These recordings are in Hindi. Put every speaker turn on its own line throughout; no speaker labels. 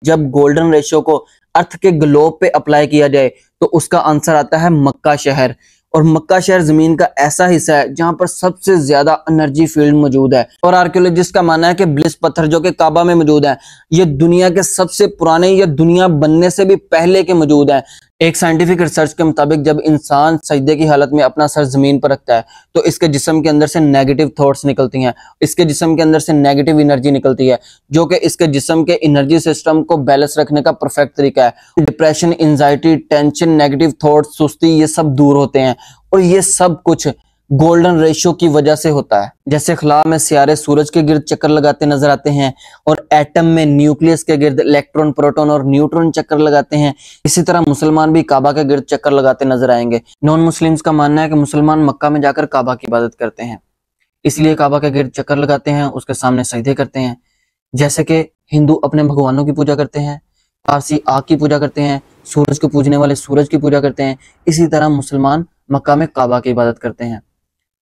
जब गोल्डन रेशियो को अर्थ के ग्लोब पे अप्लाई किया जाए तो उसका आंसर आता है मक्का शहर। और मक्का शहर जमीन का ऐसा हिस्सा है जहां पर सबसे ज्यादा एनर्जी फील्ड मौजूद है। और आर्कियोलॉजिस्ट का मानना है कि ब्लिस पत्थर जो कि काबा में मौजूद है, ये दुनिया के सबसे पुराने या दुनिया बनने से भी पहले के मौजूद है। एक साइंटिफिक रिसर्च के मुताबिक जब इंसान सजदे की हालत में अपना सर जमीन पर रखता है तो इसके जिस्म के अंदर से नेगेटिव थॉट्स निकलती हैं, इसके जिस्म के अंदर से नेगेटिव एनर्जी निकलती है, जो कि इसके जिस्म के एनर्जी सिस्टम को बैलेंस रखने का परफेक्ट तरीका है। Depression, anxiety, tension, negative thoughts, सुस्ती, ये सब दूर होते हैं। और ये सब कुछ गोल्डन रेशियो की वजह से होता है। जैसे खला में सियारे सूरज के गिर्द चक्कर लगाते नजर आते हैं और एटम में न्यूक्लियस के गिर्द इलेक्ट्रॉन, प्रोटॉन और न्यूट्रॉन चक्कर लगाते हैं, इसी तरह मुसलमान भी काबा के गिर्द चक्कर लगाते नजर आएंगे। नॉन मुस्लिम्स का मानना है कि मुसलमान मक्का में जाकर काबा की इबादत करते हैं, इसलिए काबा के गिर्द चक्कर लगाते हैं, उसके सामने सजदे करते हैं। जैसे कि हिंदू अपने भगवानों की पूजा करते हैं, पारसी आग की पूजा करते हैं, सूरज को पूजने वाले सूरज की पूजा करते हैं, इसी तरह मुसलमान मक्का में काबा की इबादत करते हैं।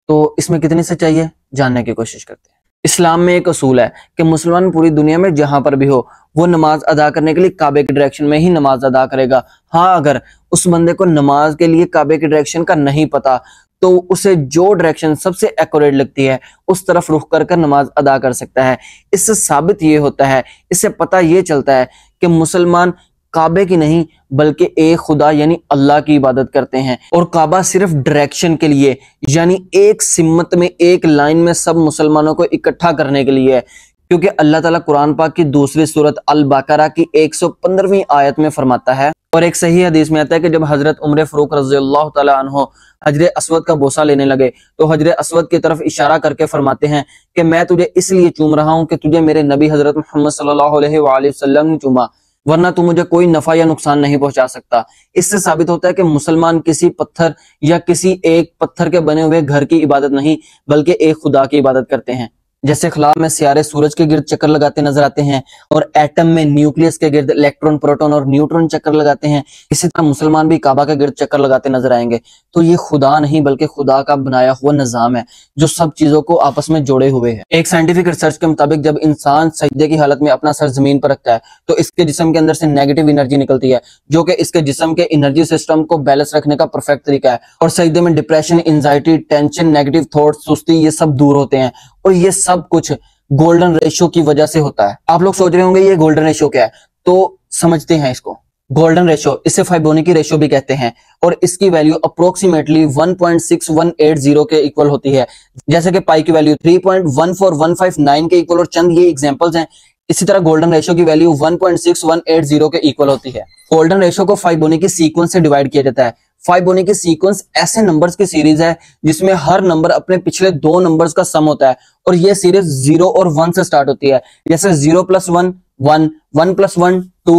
तो इसमें कितनी सच्चाई है जानने की कोशिश करते हैं। इस्लाम में एक असूल है कि मुसलमान पूरी दुनिया में जहां पर भी हो वो नमाज अदा करने के लिए काबे के डायरेक्शन में ही नमाज अदा करेगा। हाँ, अगर उस बंदे को नमाज के लिए काबे के डायरेक्शन का नहीं पता तो उसे जो डायरेक्शन सबसे एक्यूरेट लगती है उस तरफ रुख कर नमाज अदा कर सकता है। इससे साबित ये होता है, इससे पता ये चलता है कि मुसलमान काबे की नहीं बल्कि एक खुदा यानी अल्लाह की इबादत करते हैं। और काबा सिर्फ डायरेक्शन के लिए यानी एक सिम्मत में, एक लाइन में सब मुसलमानों को इकट्ठा करने के लिए है, क्योंकि अल्लाह ताला कुरान पाक की दूसरी सूरत अल बकरा की 115वीं आयत में फरमाता है और एक सही हदीस में आता है कि जब हजरत उमर फारूक रज़ियल्लाहु ताला अन्हु हजरे अस्वद का बोसा लेने लगे तो हजरे अस्वद की तरफ इशारा करके फरमाते हैं कि मैं तुझे इसलिए चूम रहा हूं कि तुझे मेरे नबी हजरत मोहम्मद सल्लल्लाहु अलैहि वसल्लम ने चूमा, वरना तू मुझे कोई नफा या नुकसान नहीं पहुंचा सकता। इससे साबित होता है कि मुसलमान किसी पत्थर या किसी एक पत्थर के बने हुए घर की इबादत नहीं बल्कि एक खुदा की इबादत करते हैं। जैसे खला में सियारे सूरज के गिर्द चक्कर लगाते नजर आते हैं और एटम में न्यूक्लियस के गिर्द इलेक्ट्रॉन, प्रोटॉन और न्यूट्रॉन चक्कर लगाते हैं, इसी तरह मुसलमान भी काबा के गिर्द चक्कर लगाते नजर आएंगे। तो ये खुदा नहीं बल्कि खुदा का बनाया हुआ निजाम है जो सब चीजों को आपस में जोड़े हुए है। एक साइंटिफिक रिसर्च के मुताबिक जब इंसान सजदे की हालत में अपना सर जमीन पर रखता है तो इसके जिस्म के अंदर से नेगेटिव एनर्जी निकलती है, जो कि इसके जिस्म के एनर्जी सिस्टम को बैलेंस रखने का परफेक्ट तरीका है। और सजदे में depression, anxiety, tension, negative thoughts, सुस्ती, ये सब दूर होते हैं। और ये सब कुछ गोल्डन रेशियो की वजह से होता है। आप लोग सोच रहे होंगे ये गोल्डन रेशियो क्या है, तो समझते हैं इसको। गोल्डन रेशियो, इसे फाइबोनाची रेशियो भी कहते हैं और इसकी वैल्यू अप्रोक्सीमेटली 1.6180 के इक्वल होती है। जैसे कि पाई की वैल्यू 3.14159 के इक्वल और चंद ये एग्जांपल्स हैं। इसी तरह गोल्डन रेशियो की वैल्यू 1.6180 के इक्वल होती है। गोल्डन रेशियो को फाइबोनाची सीक्वेंस से डिवाइड किया जाता है। फाइबोनाची सीक्वेंस ऐसे नंबर्स की सीरीज है जिसमें हर नंबर अपने पिछले दो नंबर्स का सम होता है और यह सीरीज 0 और 1 से स्टार्ट होती है। जैसे 0 + 1 1, 1 + 1 2,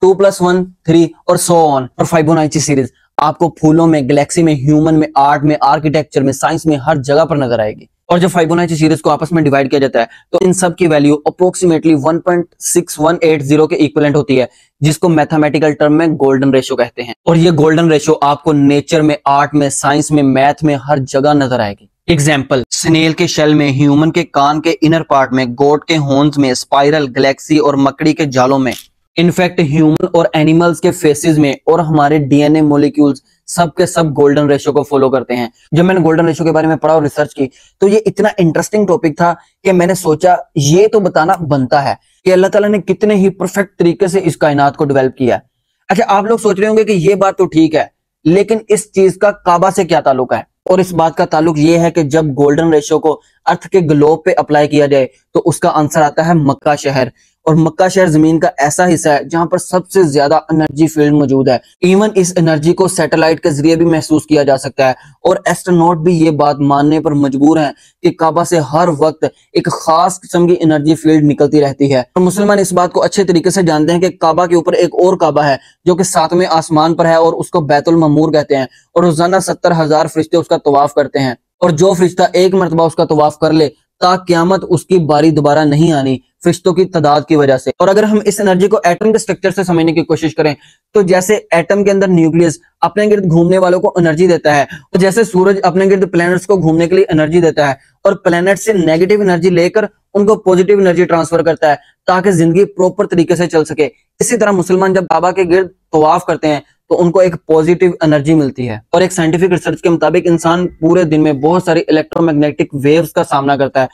2 + 1 3 और सो ऑन। और फाइबोनाची सीरीज आपको फूलों में, गैलेक्सी में, ह्यूमन में, आर्ट में, आर्किटेक्चर में, साइंस में, हर जगह पर नजर आएगी। और जब फाइबोनाची सीरीज को आपस में डिवाइड किया जाता है तो इन सब की वैल्यू अप्रोक्सीमेटली 1.6180 के इक्विवेलेंट होती है, जिसको मैथमेटिकल टर्म में गोल्डन रेशियो कहते हैं। और ये गोल्डन रेशियो आपको नेचर में, आर्ट में, साइंस में, मैथ में हर जगह नजर आएगी। एग्जाम्पल, स्नेल के शेल में, ह्यूमन के कान के इनर पार्ट में, गोट के हॉर्न्स में, स्पाइरल, गैलेक्सी और मकड़ी के जालों में, इनफैक्ट ह्यूमन और एनिमल्स के फेसेस में और हमारे डीएनए मॉलिक्यूल्स सब के सब गोल्डन रेशियो को फॉलो करते हैं। जब मैंने गोल्डन रेशियो के बारे में पढ़ा और रिसर्च की तो ये इतना इंटरेस्टिंग टॉपिक था कि मैंने सोचा ये तो बताना बनता है कि अल्लाह ताला ने कितने ही परफेक्ट तरीके से इस कायनात को डेवलप किया है। अच्छा, आप लोग सोच रहे होंगे कि ये बात तो ठीक है, लेकिन इस चीज का काबा से क्या ताल्लुक है? और इस बात का ताल्लुक ये है कि जब गोल्डन रेशियो को अर्थ के ग्लोब पे अप्लाई किया जाए तो उसका आंसर आता है मक्का शहर। और मक्का शहर जमीन का ऐसा हिस्सा है जहां पर सबसे ज्यादा एनर्जी फील्ड मौजूद है। इवन इस एनर्जी को सैटेलाइट के जरिए भी महसूस किया जा सकता है और एस्ट्रोनॉट भी ये बात मानने पर मजबूर हैं कि काबा से हर वक्त एक खास किस्म की एनर्जी फील्ड निकलती रहती है। और मुसलमान इस बात को अच्छे तरीके से जानते हैं कि काबा के ऊपर एक और काबा है जो कि 7वें आसमान पर है और उसको बैतुल ममूर कहते हैं और रोजाना 70,000 फरिश्ते उसका तवाफ करते हैं। और जो फरिश्ता एक मरतबा उसका तवाफ कर ले ता क़यामत उसकी बारी दोबारा नहीं आनी फरिश्तों की तादाद की वजह से। और अगर हम इस एनर्जी को एटम के स्ट्रक्चर से समझने की कोशिश करें तो जैसे एटम के अंदर न्यूक्लियस अपने गिर्द घूमने वालों को एनर्जी देता है, और जैसे सूरज अपने गिर्द प्लैनेट्स को घूमने के लिए एनर्जी देता है और प्लैनेट से नेगेटिव एनर्जी लेकर उनको पॉजिटिव एनर्जी ट्रांसफर करता है ताकि जिंदगी प्रॉपर तरीके से चल सके। इसी तरह मुसलमान जब काबा के गिर्द तवाफ करते हैं तो उनको एक पॉजिटिव एनर्जी मिलती है। और एक साइंटिफिक रिसर्च के मुताबिक इंसान पूरे दिन में बहुत सारी इलेक्ट्रोमैग्नेटिक वेव्स का सामना करता है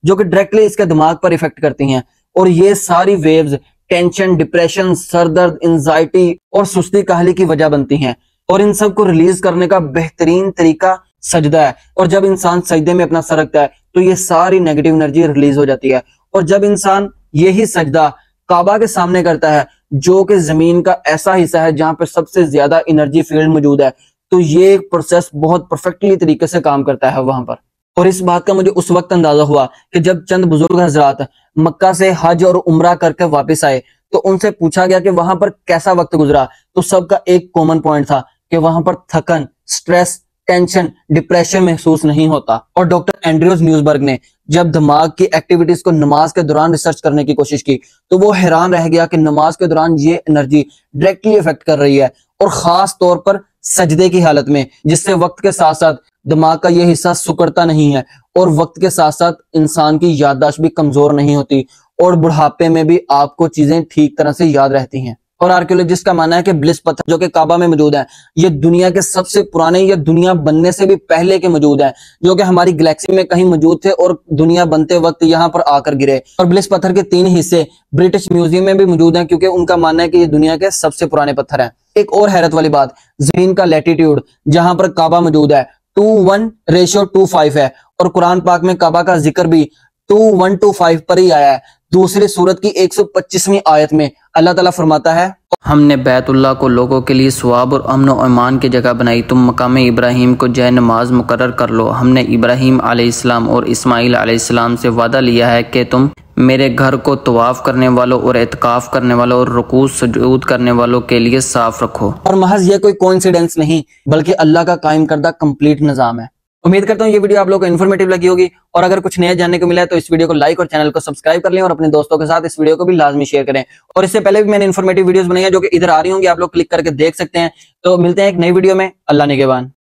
जो कि डायरेक्टली इसके दिमाग पर इफेक्ट करती हैं, और ये सारी वेव्स टेंशन, डिप्रेशन, सरदर्द, एंजाइटी और सुस्ती काहली की वजह बनती हैं। और इन सब को रिलीज करने का बेहतरीन तरीका सजदा है, और जब इंसान सजदे में अपना सर रखता है तो ये सारी नेगेटिव एनर्जी रिलीज हो जाती है। और जब इंसान यही सजदा काबा के सामने करता है जो कि जमीन का ऐसा हिस्सा है जहां पर सबसे ज्यादा एनर्जी फील्ड मौजूद है, तो ये प्रोसेस बहुत परफेक्टली तरीके से काम करता है वहां पर। और इस बात का मुझे उस वक्त अंदाजा हुआ कि जब चंद बुजुर्ग हजरात मक्का से हज और उम्रा करके वापस आए तो उनसे पूछा गया कि वहां पर कैसा वक्त गुजरा, तो सबका एक कॉमन पॉइंट था कि वहां पर थकन, स्ट्रेस, टेंशन, डिप्रेशन महसूस नहीं होता। और डॉक्टर एंड्रयूज न्यूज़बर्ग ने जब दिमाग की एक्टिविटीज को नमाज के दौरान रिसर्च करने की कोशिश की तो वो हैरान रह गया कि नमाज के दौरान ये एनर्जी डायरेक्टली इफेक्ट कर रही है, और खास तौर पर सजदे की हालत में, जिससे वक्त के साथ साथ दिमाग का ये हिस्सा सुकड़ता नहीं है और वक्त के साथ साथ इंसान की याददाश्त भी कमजोर नहीं होती और बुढ़ापे में भी आपको चीजें ठीक तरह से याद रहती हैं। और आर्कियोलॉजिस्ट का मानना है कि ब्लिस पत्थर जो कि काबा में मौजूद है ये दुनिया के सबसे पुराने, या दुनिया बनने से भी पहले के मौजूद है, जो कि हमारी गैलेक्सी में कहीं मौजूद थे और दुनिया बनते वक्त यहाँ पर आकर गिरे। और ब्लिस पत्थर के 3 हिस्से ब्रिटिश म्यूजियम में भी मौजूद हैं क्योंकि उनका मानना है कि ये दुनिया के सबसे पुराने पत्थर हैं। एक और हैरत वाली बात, जमीन का लैटिट्यूड जहां पर काबा मौजूद है 21:25 है, और कुरान पाक में काबा का जिक्र भी 2125 पर ही आया है। दूसरी सूरत की 125वीं आयत में अल्लाह ताला फरमाता है,
हमने बैतुल्लाह को लोगों के लिए सवाब और अमन और ईमान की जगह बनाई, तुम मकाम इब्राहिम को जय नमाज मुकर्रर कर लो। हमने इब्राहिम अलैहिस्सलाम और इस्माइल अलैहिस्सलाम से वादा लिया है कि तुम मेरे घर को तवाफ करने वालों और एतकाफ करने वालों और रुकू सजूद करने वालों के लिए साफ रखो।
और महज ये कोई कोइंसिडेंस नहीं बल्कि अल्लाह का कायम करदा कंप्लीट निजाम है। उम्मीद करता हूँ ये वीडियो आप लोगों को इन्फॉर्मेटिव लगी होगी, और अगर कुछ नया जानने को मिला है तो इस वीडियो को लाइक और चैनल को सब्सक्राइब कर लें और अपने दोस्तों के साथ इस वीडियो को भी लाजमी शेयर करें। और इससे पहले भी मैंने इन्फॉर्मेटिव वीडियोस बनाई है जो कि इधर आ रही होंगी, आप लोग क्लिक करके देख सकते हैं। तो मिलते हैं एक नई वीडियो में। अल्लाह निगहबान।